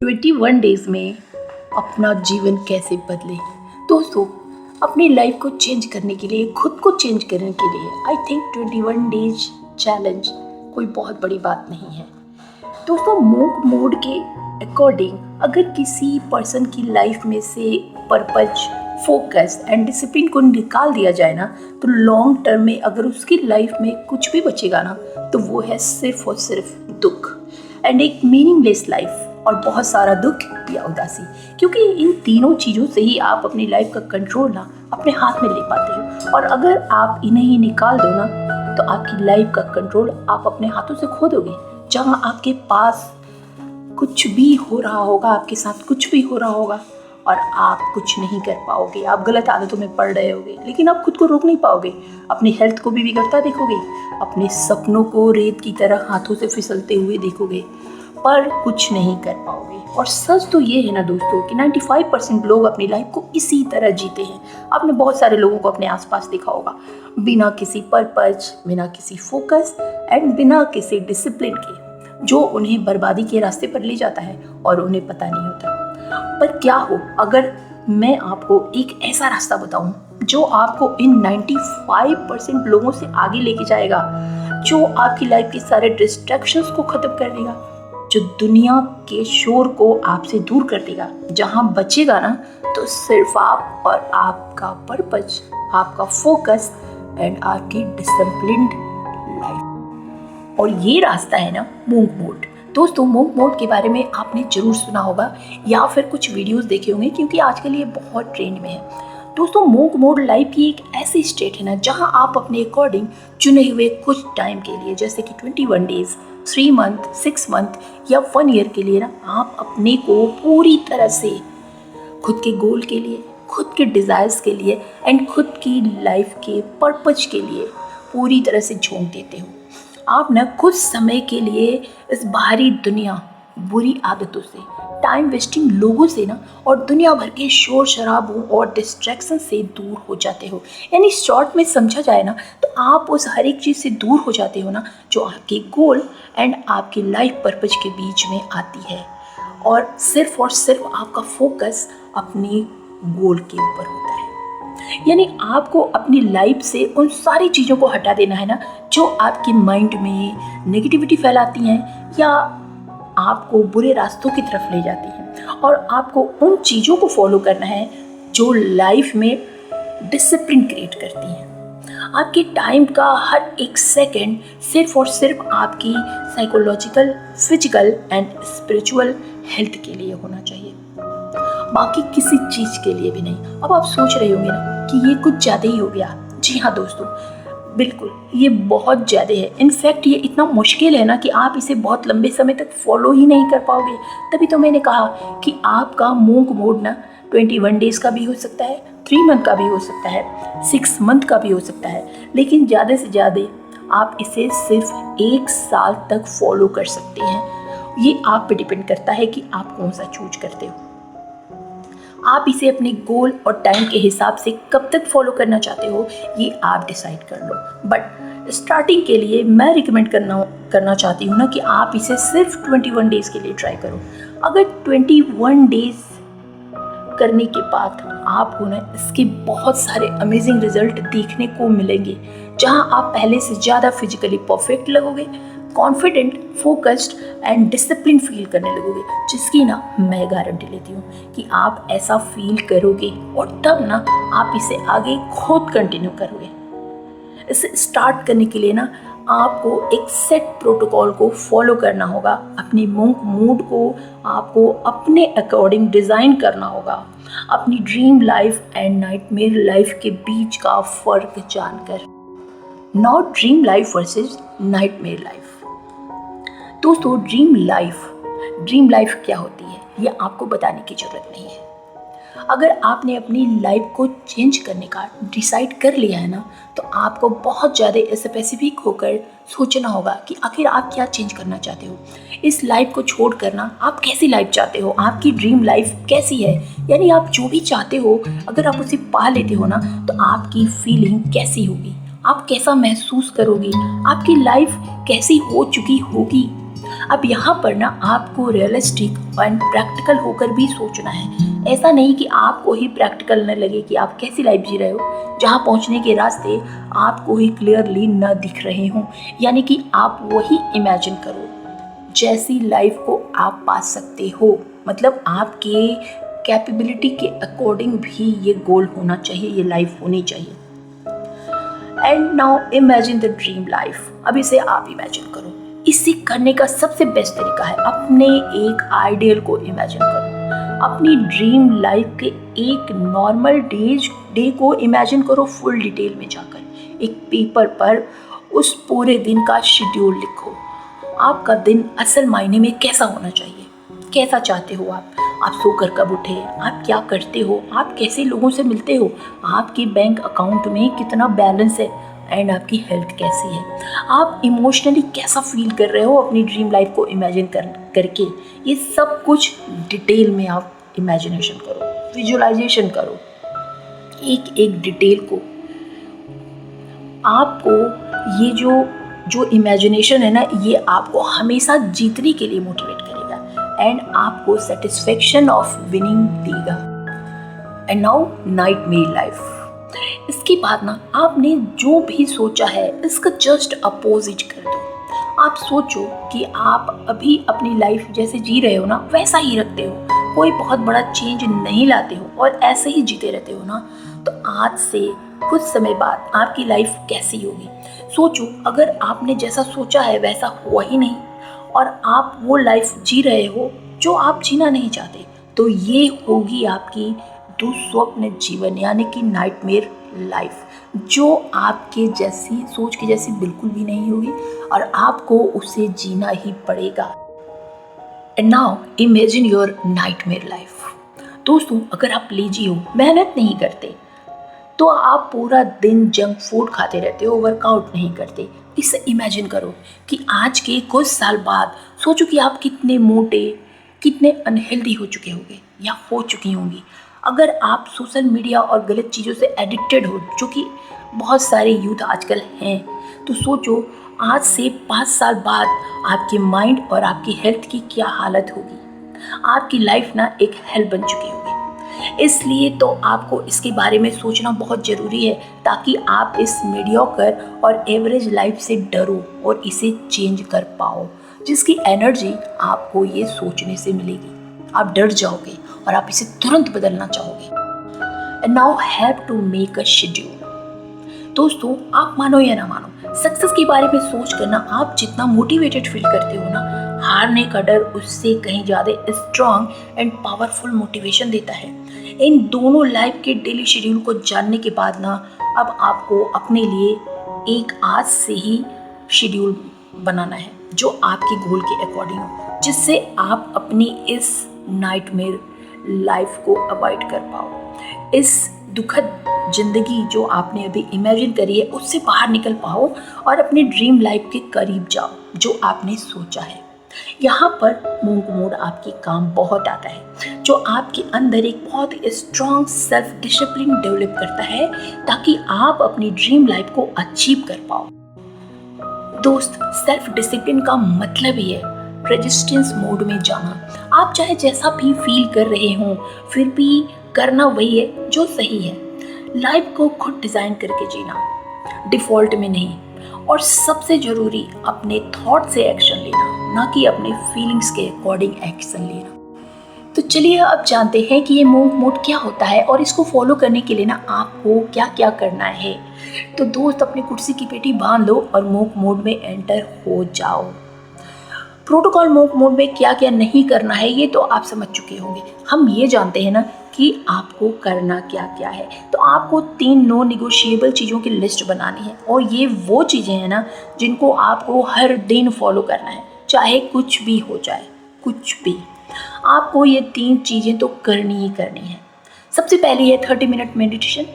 21 days में अपना जीवन कैसे बदले। दोस्तों, अपनी लाइफ को चेंज करने के लिए, खुद को चेंज करने के लिए आई थिंक 21 डेज चैलेंज कोई बहुत बड़ी बात नहीं है। दोस्तों, मूक मोड के अकॉर्डिंग अगर किसी पर्सन की लाइफ में से पर्पज, फोकस एंड डिसिप्लिन को निकाल दिया जाए ना, तो लॉन्ग टर्म में अगर उसकी लाइफ में कुछ भी बचेगा ना, तो वो है सिर्फ और सिर्फ दुख एंड एक मीनिंगलेस लाइफ और बहुत सारा दुख या उदासी। क्योंकि इन तीनों चीज़ों से ही आप अपनी लाइफ का कंट्रोल ना अपने हाथ में ले पाते हो, और अगर आप इन्हें ही निकाल दो ना, तो आपकी लाइफ का कंट्रोल आप अपने हाथों से खो दोगे। जहाँ आपके पास कुछ भी हो रहा होगा, आपके साथ कुछ भी हो रहा होगा और आप कुछ नहीं कर पाओगे, आप गलत आदतों में पड़ रहे होगे, लेकिन आप खुद को रोक नहीं पाओगे, अपनी हेल्थ को भी बिगड़ता देखोगे, अपने सपनों को रेत की तरह हाथों से फिसलते हुए देखोगे, पर कुछ नहीं कर पाओगे। और सच तो ये है ना दोस्तों कि 95% लोग अपनी लाइफ को इसी तरह जीते हैं। आपने बहुत सारे लोगों को अपने आसपास देखा होगा, बिना किसी पर्पज, बिना किसी फोकस एंड बिना किसी डिसिप्लिन के, जो उन्हें बर्बादी के रास्ते पर ले जाता है और उन्हें पता नहीं होता। पर क्या हो अगर मैं आपको एक ऐसा रास्ता बताऊं जो आपको इन 95% लोगों से आगे लेके जाएगा, जो आपकी लाइफ के सारे डिस्ट्रैक्शंस को खत्म कर देगा, जो दुनिया के शोर को आपसे दूर कर देगा। जहां बचेगा ना, तो सिर्फ आप और आपका पर्पज, आपका फोकस एंड आपकी डिसिप्लिन्ड लाइफ। और ये रास्ता है ना मूक मोड। दोस्तों, मूक मोड के बारे में आपने जरूर सुना होगा या फिर कुछ वीडियोस देखे होंगे, क्योंकि आजकल ये बहुत ट्रेंड में है। दोस्तों, मूक मोड लाइफ की एक ऐसी स्टेट है ना, जहां आप अपने अकॉर्डिंग चुने हुए कुछ टाइम के लिए, जैसे कि 21 डेज, 3 मंथ, 6 मंथ या 1 ईयर के लिए ना, आप अपने को पूरी तरह से खुद के गोल के लिए, खुद के डिज़ायर्स के लिए एंड खुद की लाइफ के पर्पज के लिए पूरी तरह से झोंक देते हो। आप ना कुछ समय के लिए इस बाहरी दुनिया, बुरी आदतों से, टाइम वेस्टिंग लोगों से ना, और दुनिया भर के शोर शराबों और डिस्ट्रैक्शन से दूर हो जाते हो। यानी शॉर्ट में समझा जाए ना, तो आप उस हर एक चीज़ से दूर हो जाते हो ना, जो आपके गोल एंड आपकी लाइफ पर्पज के बीच में आती है, और सिर्फ आपका फोकस अपने गोल के ऊपर होता है। यानी आपको अपनी लाइफ से उन सारी चीज़ों को हटा देना है ना, जो आपके माइंड में नेगेटिविटी फैलाती हैं या आपको बुरे रास्तों की तरफ ले जाती हैं, और आपको उन चीज़ों को फॉलो करना है जो लाइफ में डिसिप्लिन क्रिएट करती हैं। आपके टाइम का हर एक सेकंड सिर्फ और सिर्फ आपकी psychological, physical and spiritual health के लिए होना चाहिए, बाकी किसी चीज़ के लिए भी नहीं। अब आप सोच रहे होंगे ना कि ये कुछ ज़्यादा ही हो गया। जी हाँ दोस्तों, बिल्कुल ये बहुत ज़्यादा है। इनफैक्ट ये इतना मुश्किल है ना कि आप इसे बहुत लंबे समय तक फॉलो ही नहीं कर पाओगे। तभी तो मैंने कहा कि आपका मूक मोड ना 21 डेज़ का भी हो सकता है, 3 मंथ का भी हो सकता है, 6 मंथ का भी हो सकता है, लेकिन ज़्यादा से ज़्यादा आप इसे सिर्फ 1 साल तक फॉलो कर सकते हैं। ये आप पे डिपेंड करता है कि आप कौन सा चूज करते हो। आप इसे अपने गोल और टाइम के हिसाब से कब तक फॉलो करना चाहते हो, ये आप डिसाइड कर लो। बट स्टार्टिंग के लिए मैं रिकमेंड करना चाहती हूँ ना कि आप इसे सिर्फ 21 डेज़ के लिए ट्राई करो। अगर 21 डेज़ करने के बाद आपको ना इसके बहुत सारे अमेजिंग रिजल्ट देखने को मिलेंगे, जहाँ आप पहले से ज़्यादा फिजिकली परफेक्ट लगोगे, confident, focused and discipline feel करने लगोगे, जिसकी ना मैं गारंटी लेती हूँ कि आप ऐसा फील करोगे, और तब ना आप इसे आगे खुद कंटिन्यू करोगे। इसे स्टार्ट करने के लिए ना आपको एक सेट प्रोटोकॉल को फॉलो करना होगा। अपने मूड को आपको अपने अकॉर्डिंग डिज़ाइन करना होगा, अपनी dream life and nightmare life के बीच का फ़र्क जानकर। Not dream life versus nightmare life. दोस्तों, ड्रीम लाइफ क्या होती है ये आपको बताने की ज़रूरत नहीं है। अगर आपने अपनी लाइफ को चेंज करने का डिसाइड कर लिया है ना, तो आपको बहुत ज़्यादा स्पेसिफिक होकर सोचना होगा कि आखिर आप क्या चेंज करना चाहते हो। इस लाइफ को छोड़ कर ना आप कैसी लाइफ चाहते हो, आपकी ड्रीम लाइफ कैसी है। यानी आप जो भी चाहते हो, अगर आप उसे पा लेते हो ना, तो आपकी फीलिंग कैसी होगी, आप कैसा महसूस करोगे, आपकी लाइफ कैसी हो चुकी होगी, अब यहाँ पर ना आपको रियलिस्टिक एंड प्रैक्टिकल होकर भी सोचना है। ऐसा नहीं कि आपको ही प्रैक्टिकल न लगे कि आप कैसी लाइफ जी रहे हो जहाँ पहुँचने के रास्ते आपको ही क्लियरली न दिख रहे हों। यानी कि आप वही इमेजिन करो जैसी लाइफ को आप पा सकते हो। मतलब आपके कैपेबिलिटी के अकॉर्डिंग भी ये गोल होना चाहिए, ये लाइफ होनी चाहिए। And now imagine the dream life. अब इसे आप इमेजिन करो। इसे करने का सबसे बेस्ट तरीका है अपने एक आइडियल को इमेजिन करो। अपनी ड्रीम लाइफ के एक नॉर्मल डे को इमेजिन करो फुल डिटेल में जाकर। एक पेपर पर उस पूरे दिन का शेड्यूल लिखो। आपका दिन असल मायने में कैसा होना चाहिए, कैसा चाहते हो आप सोकर कब उठे, आप क्या करते हो, आप कैसे लोगों से मिलते हो, आपके बैंक अकाउंट में कितना बैलेंस है एंड आपकी हेल्थ कैसी है, आप इमोशनली कैसा फील कर रहे हो अपनी ड्रीम लाइफ को इमेजिन करके। ये सब कुछ डिटेल में आप इमेजिनेशन करो, विजुअलाइजेशन करो एक एक डिटेल को। आपको ये जो इमेजिनेशन है ना, ये आपको हमेशा जीतने के लिए मोटिवेट करेगा एंड आपको सेटिस्फेक्शन ऑफ विनिंग देगा। And now nightmare life. इसके बाद ना आपने जो भी सोचा है इसका जस्ट अपोजिट कर दो। आप सोचो कि आप अभी अपनी लाइफ जैसे जी रहे हो ना वैसा ही रखते हो, कोई बहुत बड़ा चेंज नहीं लाते हो और ऐसे ही जीते रहते हो ना, तो आज से कुछ समय बाद आपकी लाइफ कैसी होगी। सोचो अगर आपने जैसा सोचा है वैसा हुआ ही नहीं और आप वो लाइफ जी रहे हो जो आप जीना नहीं चाहते, तो ये होगी आपकी दुस्वप्न जीवन यानी कि नाइटमेयर लाइफ, जो आपके जैसी सोच के जैसी बिल्कुल भी नहीं होगी और आपको उसे जीना ही पड़ेगा। And now imagine your nightmare life. दोस्तों अगर आप लेजी हो, मेहनत नहीं करते, तो आप पूरा दिन जंक फूड खाते रहते हो, वर्कआउट नहीं करते, इसे इमेजिन करो कि आज के कुछ साल बाद सोचो कि आप कितने मोटे, कितने अनहेल्दी हो चुके होंगे या हो चुकी होंगी। अगर आप सोशल मीडिया और गलत चीज़ों से एडिक्टेड हो, जो कि बहुत सारे यूथ आजकल हैं, तो सोचो आज से 5 साल बाद आपके माइंड और आपकी हेल्थ की क्या हालत होगी। आपकी लाइफ ना एक हेल बन चुकी होगी। इसलिए तो आपको इसके बारे में सोचना बहुत ज़रूरी है ताकि आप इस मीडियोकर और एवरेज लाइफ से डरो और इसे चेंज कर पाओ, जिसकी एनर्जी आपको ये सोचने से मिलेगी। आप डर जाओगे और आप इसे तुरंत बदलना चाहोगे। And now have to make a schedule. दोस्तों आप मानो या ना मानो, सक्सेस के बारे में सोच कर ना आप जितना मोटिवेटेड फील करते हो ना, हारने का डर उससे कहीं ज़्यादा स्ट्रांग एंड पावरफुल मोटिवेशन देता है। इन दोनों लाइफ के डेली शेड्यूल को जानने के बाद ना अब आपको अपने लिए एक आज से ही शेड्यूल बनाना है जो आपके गोल के अकॉर्डिंग हो, जिससे आप अपनी इस नाइटमेयर लाइफ को अवॉइड कर पाओ। इस दुखद जिंदगी जो आपने अभी इमेजिन करी है उससे बाहर निकल पाओ और अपनी ड्रीम लाइफ के करीब जाओ जो आपने सोचा है। यहाँ पर मूक मोड आपके काम बहुत आता है, जो आपके अंदर एक बहुत स्ट्रॉन्ग सेल्फ डिसिप्लिन डेवलप करता है ताकि आप अपनी ड्रीम लाइफ को अचीव कर पाओ। दोस्त सेल्फ डिसिप्लिन का मतलब ही है रेजिस्टेंस मोड में जाना। आप चाहे जैसा भी फील कर रहे हो फिर भी करना वही है जो सही है। लाइफ को खुद डिज़ाइन करके जीना, डिफ़ॉल्ट में नहीं। और सबसे ज़रूरी अपने थॉट से एक्शन लेना, ना कि अपने फीलिंग्स के अकॉर्डिंग एक्शन लेना। तो चलिए अब जानते हैं कि ये मूक मोड क्या होता है और इसको फॉलो करने के लिए ना आपको क्या क्या करना है। तो दोस्त अपनी कुर्सी की पेटी बांध लो और मूक मोड में एंटर हो जाओ। प्रोटोकॉल मूक मोड में क्या क्या नहीं करना है ये तो आप समझ चुके होंगे। हम ये जानते हैं ना कि आपको करना क्या क्या है। तो आपको 3 नॉन निगोशिएबल चीज़ों की लिस्ट बनानी है और ये वो चीज़ें हैं ना जिनको आपको हर दिन फॉलो करना है, चाहे कुछ भी हो जाए, कुछ भी। आपको ये 3 चीज़ें तो करनी ही करनी है। सबसे पहली है 30 मिनट मेडिटेशन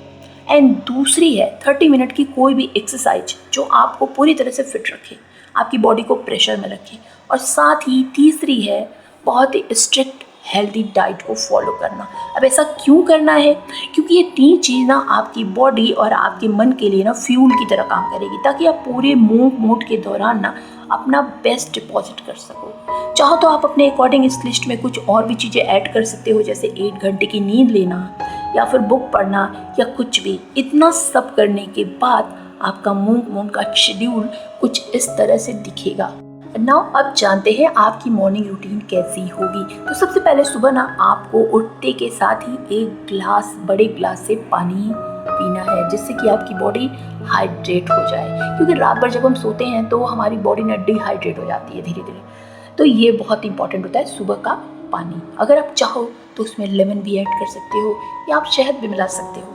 एंड दूसरी है 30 मिनट की कोई भी एक्सरसाइज जो आपको पूरी तरह से फिट रखे, आपकी बॉडी को प्रेशर में रखे। और साथ ही तीसरी है बहुत ही स्ट्रिक्ट हेल्दी डाइट को फॉलो करना। अब ऐसा क्यों करना है? क्योंकि ये 3 चीज़ ना आपकी बॉडी और आपके मन के लिए ना फ्यूल की तरह काम करेगी ताकि आप पूरे मूक मोड के दौरान ना अपना बेस्ट डिपॉजिट कर सको। चाहो तो आप अपने अकॉर्डिंग इस लिस्ट में कुछ और भी चीज़ें ऐड कर सकते हो, जैसे 8 घंटे की नींद लेना या फिर बुक पढ़ना या कुछ भी। इतना सब करने के बाद आपका मून का शेड्यूल कुछ इस तरह से दिखेगा। नाउ अब जानते हैं आपकी मॉर्निंग रूटीन कैसी होगी। तो सबसे पहले सुबह ना आपको उठते के साथ ही एक बड़े ग्लास से पानी पीना है, जिससे कि आपकी बॉडी हाइड्रेट हो जाए, क्योंकि रात भर जब हम सोते हैं तो हमारी बॉडी ना डिहाइड्रेट हो जाती है धीरे धीरे। तो ये बहुत इंपॉर्टेंट होता है सुबह का पानी। अगर आप चाहो तो उसमें लेमन भी ऐड कर सकते हो या आप शहद भी मिला सकते हो।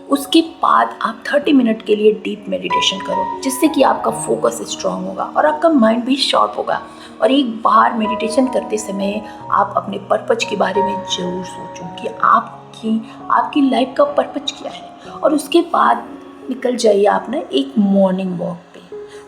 उसके बाद आप 30 मिनट के लिए डीप मेडिटेशन करो, जिससे कि आपका फोकस स्ट्रांग होगा और आपका माइंड भी शार्प होगा। और एक बार मेडिटेशन करते समय आप अपने पर्पज के बारे में ज़रूर सोचो कि आपकी लाइफ का पर्पज क्या है। और उसके बाद निकल जाइए आप ना एक मॉर्निंग वॉक पे,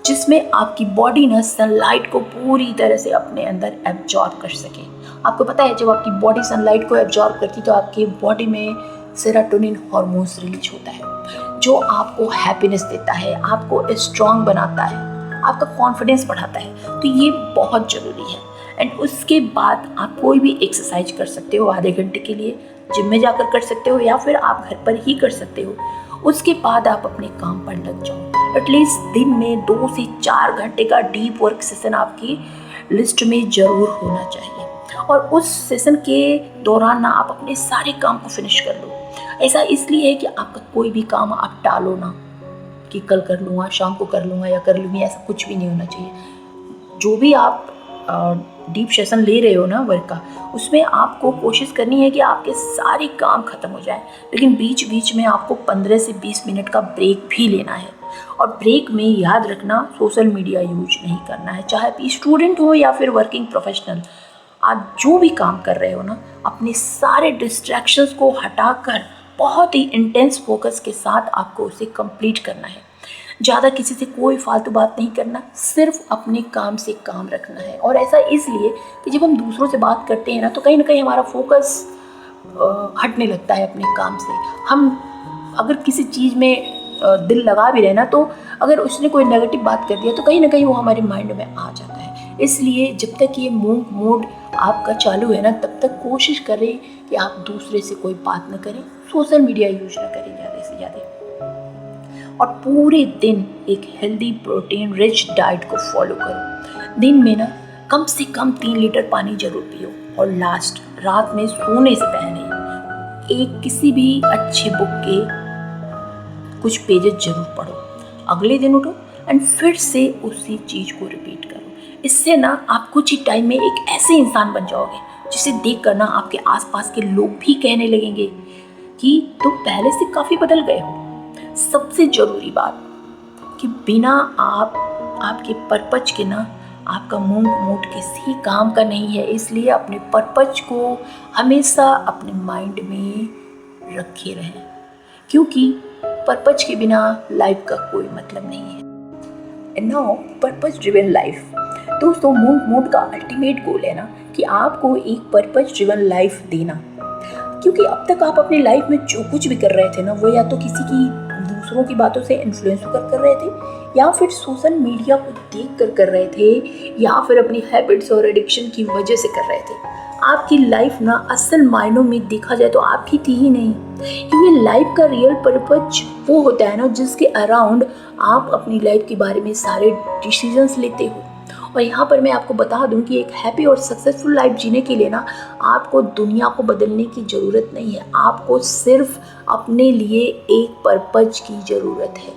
जिसमें आपकी बॉडी ना सनलाइट को पूरी तरह से अपने अंदर एब्जॉर्ब कर सके। आपको पता है जब आपकी बॉडी सनलाइट को एब्जॉर्ब करती तो आपकी बॉडी में सेरोटोनिन हार्मोन्स रिलीज होता है, जो आपको हैप्पीनेस देता है, आपको स्ट्रांग बनाता है, आपका कॉन्फिडेंस बढ़ाता है। तो ये बहुत ज़रूरी है। एंड उसके बाद आप कोई भी एक्सरसाइज कर सकते हो आधे घंटे के लिए, जिम में जाकर कर सकते हो या फिर आप घर पर ही कर सकते हो। उसके बाद आप अपने काम पर लग जाओ। एटलीस्ट दिन में 2 से 4 घंटे का डीप वर्क सेशन आपकी लिस्ट में ज़रूर होना चाहिए। और उस सेशन के दौरान ना आप अपने सारे काम को फिनिश कर लो। ऐसा इसलिए है कि आपका कोई भी काम आप टालो ना कि कल कर लूँगा, शाम को कर लूँगा या कर लूँगी, ऐसा कुछ भी नहीं होना चाहिए। जो भी आप डीप सेशन ले रहे हो ना वर्क का, उसमें आपको कोशिश करनी है कि आपके सारे काम खत्म हो जाए, लेकिन बीच बीच में आपको 15 से 20 मिनट का ब्रेक भी लेना है। और ब्रेक में याद रखना सोशल मीडिया यूज नहीं करना है, चाहे आप स्टूडेंट हो या फिर वर्किंग प्रोफेशनल। आप जो भी काम कर रहे हो ना, अपने सारे डिस्ट्रैक्शंस को हटाकर बहुत ही इंटेंस फोकस के साथ आपको उसे कंप्लीट करना है। ज़्यादा किसी से कोई फालतू बात नहीं करना, सिर्फ अपने काम से काम रखना है। और ऐसा इसलिए कि जब हम दूसरों से बात करते हैं ना, तो कहीं ना कहीं हमारा फोकस हटने लगता है अपने काम से। हम अगर किसी चीज़ में दिल लगा भी रहे ना, तो अगर उसने कोई नेगेटिव बात कर दिया तो कहीं ना कहीं वो हमारे माइंड में आ जाता है। इसलिए जब तक ये मूव मोड आपका चालू है ना, तब तक कोशिश करें कि आप दूसरे से कोई बात न करें, सोशल मीडिया यूज ना करें ज़्यादा से ज़्यादा। और पूरे दिन एक हेल्दी प्रोटीन रिच डाइट को फॉलो करो। दिन में ना कम से कम 3 लीटर पानी जरूर पियो। और लास्ट, रात में सोने से पहले किसी भी अच्छी बुक के कुछ पेजेस जरूर पढ़ो। अगले दिन उठो एंड फिर से उसी चीज़ को रिपीट करो। इससे ना आप कुछ ही टाइम में एक ऐसे इंसान बन जाओगे जिसे देख कर ना आपके आसपास के लोग भी कहने लगेंगे कि तुम पहले से काफ़ी बदल गए हो। सबसे ज़रूरी बात कि बिना आपके पर्पज के ना आपका मूड किसी काम का नहीं है। इसलिए अपने पर्पज को हमेशा अपने माइंड में रखे रहें, क्योंकि पर्पज के बिना लाइफ का कोई मतलब नहीं है। And now purpose driven life. दोस्तों, मूड का अल्टीमेट गोल है ना कि आपको एक पर्पज ड्रिवन लाइफ देना। क्योंकि अब तक आप अपनी लाइफ में जो कुछ भी कर रहे थे ना, वो या तो किसी की दूसरों की बातों से इन्फ्लुएंस होकर कर रहे थे, या फिर सोशल मीडिया को देख कर रहे थे, या फिर अपनी हैबिट्स और एडिक्शन की वजह से कर रहे थे। आपकी लाइफ ना असल मायनों में देखा जाए तो आपकी थी ही नहीं। क्योंकि लाइफ का रियल पर्पज वो होता है ना जिसके अराउंड आप अपनी लाइफ के बारे में सारे डिसीजंस लेते हो। और यहाँ पर मैं आपको बता दूं कि एक हैप्पी और सक्सेसफुल लाइफ जीने के लिए ना आपको दुनिया को बदलने की ज़रूरत नहीं है। आपको सिर्फ अपने लिए एक पर्पज की ज़रूरत है।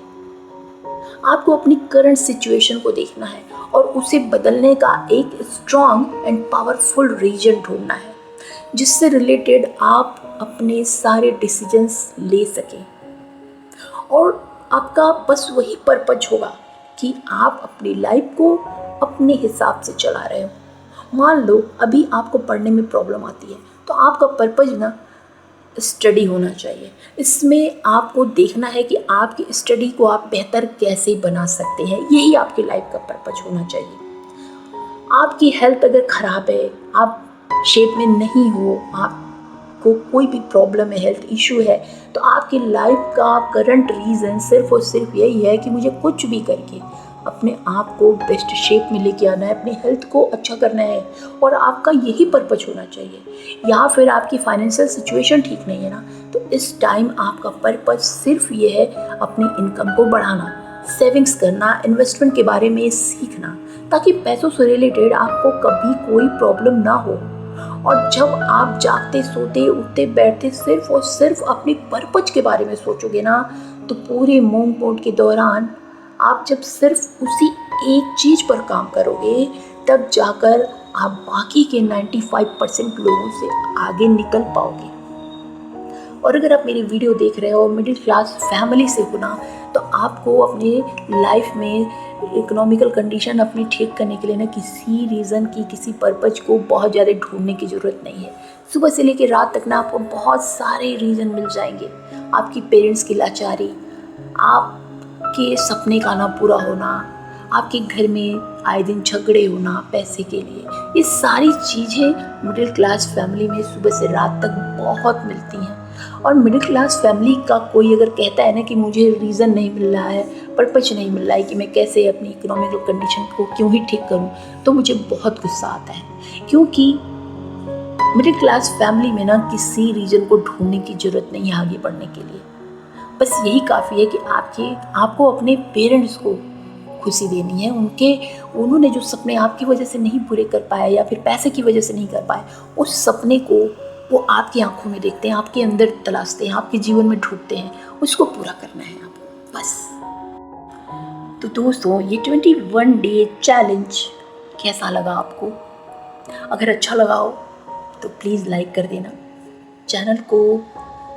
आपको अपनी करंट सिचुएशन को देखना है और उसे बदलने का एक स्ट्रॉन्ग एंड पावरफुल रीजन ढूंढना है, जिससे रिलेटेड आप अपने सारे डिसीजंस ले सकें। और आपका बस वही पर्पज होगा कि आप अपनी लाइफ को अपने हिसाब से चला रहे हो। मान लो अभी आपको पढ़ने में प्रॉब्लम आती है, तो आपका पर्पज ना स्टडी होना चाहिए। इसमें आपको देखना है कि आपकी स्टडी को आप बेहतर कैसे बना सकते हैं। यही आपकी लाइफ का पर्पज होना चाहिए। आपकी हेल्थ अगर ख़राब है, आप शेप में नहीं हो, आपको कोई भी प्रॉब्लम है, हेल्थ इशू है, तो आपकी लाइफ का करंट रीज़न सिर्फ और सिर्फ यही है कि मुझे कुछ भी करके अपने आप को बेस्ट शेप में लेके आना है, अपने हेल्थ को अच्छा करना है और आपका यही पर्पज होना चाहिए। या फिर आपकी फाइनेंशियल सिचुएशन ठीक नहीं है ना, तो इस टाइम आपका पर्पज सिर्फ ये है अपनी इनकम को बढ़ाना, सेविंग्स करना, इन्वेस्टमेंट के बारे में सीखना, ताकि पैसों से रिलेटेड आपको कभी कोई प्रॉब्लम ना हो। और जब आप जागते सोते उठते बैठते सिर्फ और सिर्फ अपने पर्पज के बारे में सोचोगे ना, तो पूरे मूंग बोट के दौरान आप जब सिर्फ उसी एक चीज़ पर काम करोगे, तब जाकर आप बाकी के 95% लोगों से आगे निकल पाओगे। और अगर आप मेरी वीडियो देख रहे हो मिडिल क्लास फैमिली से हो ना, तो आपको अपने लाइफ में इकोनॉमिकल कंडीशन अपनी ठीक करने के लिए ना किसी रीज़न की, किसी पर्पज को बहुत ज़्यादा ढूंढने की ज़रूरत नहीं है। सुबह से लेकर रात तक ना आपको बहुत सारे रीज़न मिल जाएंगे। आपकी पेरेंट्स की लाचारी, आपके सपने का ना पूरा होना, आपके घर में आए दिन झगड़े होना पैसे के लिए, ये सारी चीज़ें मिडिल क्लास फैमिली में सुबह से रात तक बहुत मिलती हैं। और मिडिल क्लास फैमिली का कोई अगर कहता है ना कि मुझे रीज़न नहीं मिल रहा है, पर्पज नहीं मिल रहा है कि मैं कैसे अपनी इकोनॉमिकल कंडीशन को क्यों ही ठीक करूं, तो मुझे बहुत गुस्सा आता है। क्योंकि मिडिल क्लास फैमिली में ना किसी रीज़न को ढूंढने की ज़रूरत नहीं है आगे बढ़ने के लिए। बस यही काफ़ी है कि आपको अपने पेरेंट्स को खुशी देनी है। उन्होंने जो सपने आपकी वजह से नहीं पूरे कर पाए या फिर पैसे की वजह से नहीं कर पाए, उस सपने को वो आपकी आंखों में देखते हैं, आपके अंदर तलाशते हैं, आपके जीवन में ढूंढते हैं, उसको पूरा करना है आपको बस। तो दोस्तों, ये 21 डे चैलेंज कैसा लगा आपको? अगर अच्छा लगा हो तो प्लीज़ लाइक कर देना, चैनल को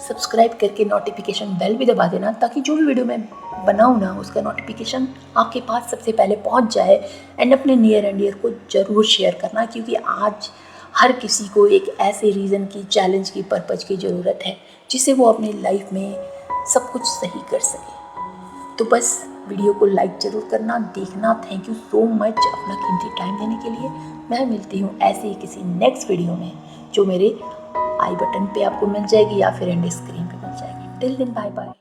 सब्सक्राइब करके नोटिफिकेशन बेल भी दबा देना, ताकि जो भी वीडियो मैं बनाऊँ ना उसका नोटिफिकेशन आपके पास सबसे पहले पहुंच जाए। एंड अपने नियर एंड डियर को ज़रूर शेयर करना, क्योंकि आज हर किसी को एक ऐसे रीज़न की, चैलेंज की, पर्पज की ज़रूरत है जिससे वो अपनी लाइफ में सब कुछ सही कर सके। तो बस वीडियो को लाइक ज़रूर करना, देखना। थैंक यू सो मच अपना कीमती टाइम देने के लिए। मैं मिलती हूँ ऐसे ही किसी नेक्स्ट वीडियो में, जो मेरे आई बटन पे आपको मिल जाएगी या फिर एंड स्क्रीन पे मिल जाएगी। Till then bye bye.